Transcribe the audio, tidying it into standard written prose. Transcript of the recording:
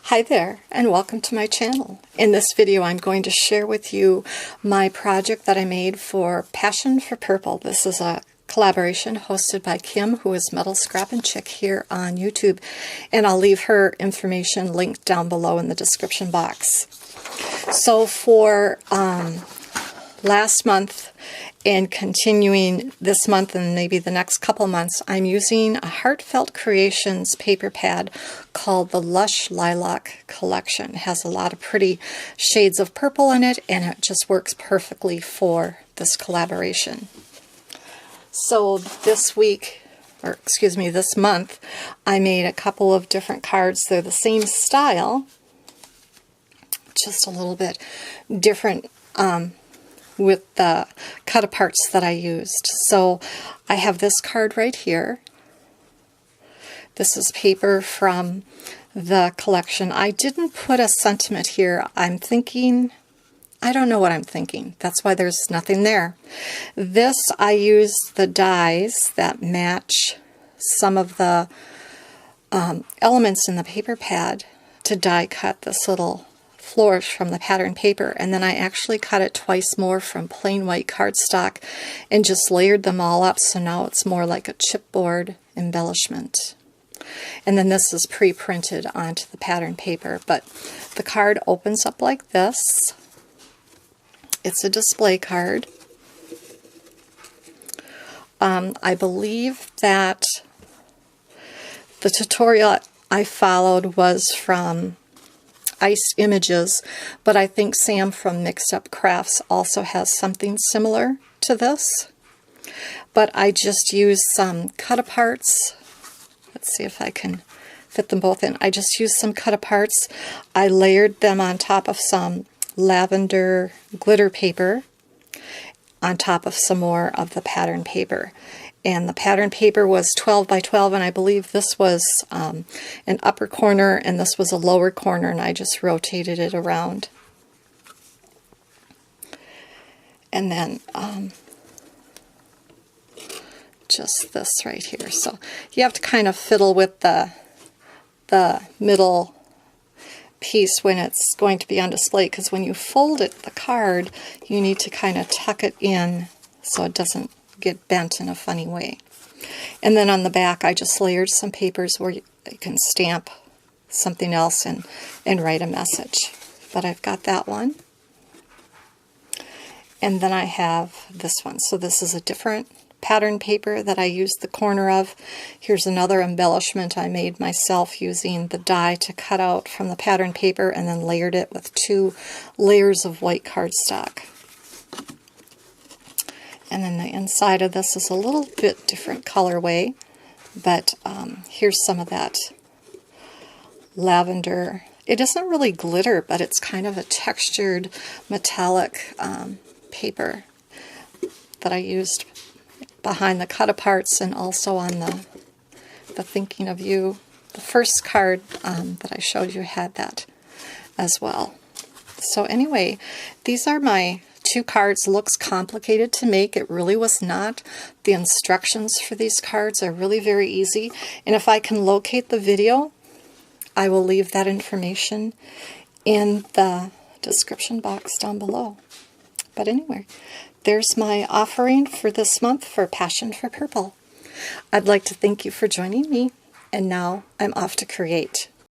Hi there, and welcome to my channel. In this video I'm going to share with you my project that I made for Passion for Purple. This is a collaboration hosted by Kim, who is Metal Scrappin' Chick here on YouTube, and I'll leave her information linked down below in the description box. So for last month and continuing this month and maybe the next couple months, I'm using a Heartfelt Creations paper pad called the Lush Lilac Collection. It has a lot of pretty shades of purple in it, and it just works perfectly for this collaboration. So this month, I made a couple of different cards. They're the same style, just a little bit different with the cut-aparts that I used. So I have this card right here. This is paper from the collection. I didn't put a sentiment here. I don't know what I'm thinking. That's why there's nothing there. This, I used the dies that match some of the elements in the paper pad to die cut this little flourish from the pattern paper, and then I actually cut it twice more from plain white cardstock and just layered them all up, so now it's more like a chipboard embellishment. And then this is pre-printed onto the pattern paper, but the card opens up like this. It's a display card. I believe that the tutorial I followed was from Iced Images, but I think Sam from Mixed Up Crafts also has something similar to this. But I just used some cut-aparts. Let's see if I can fit them both in. I just used some cut-aparts. I layered them on top of some lavender glitter paper, on top of some more of the pattern paper. And the pattern paper was 12 by 12, and I believe this was an upper corner and this was a lower corner, and I just rotated it around. And then just this right here. So you have to kind of fiddle with the middle piece when it's going to be on display, because when you fold it, the card, you need to kind of tuck it in so it doesn't get bent in a funny way. And then on the back I just layered some papers where you can stamp something else and write a message. But I've got that one. And then I have this one. So this is a different pattern paper that I used the corner of. Here's another embellishment I made myself using the die to cut out from the pattern paper and then layered it with 2 layers of white cardstock. And then the inside of this is a little bit different colorway, but here's some of that lavender. It isn't really glitter, but it's kind of a textured metallic paper that I used behind the cut-aparts and also on the Thinking of You. The first card that I showed you had that as well. So anyway, these are my 2 cards. Looks complicated to make. It really was not. The instructions for these cards are really very easy, and if I can locate the video, I will leave that information in the description box down below. But anyway, there's my offering for this month for Passion for Purple. I'd like to thank you for joining me, and now I'm off to create.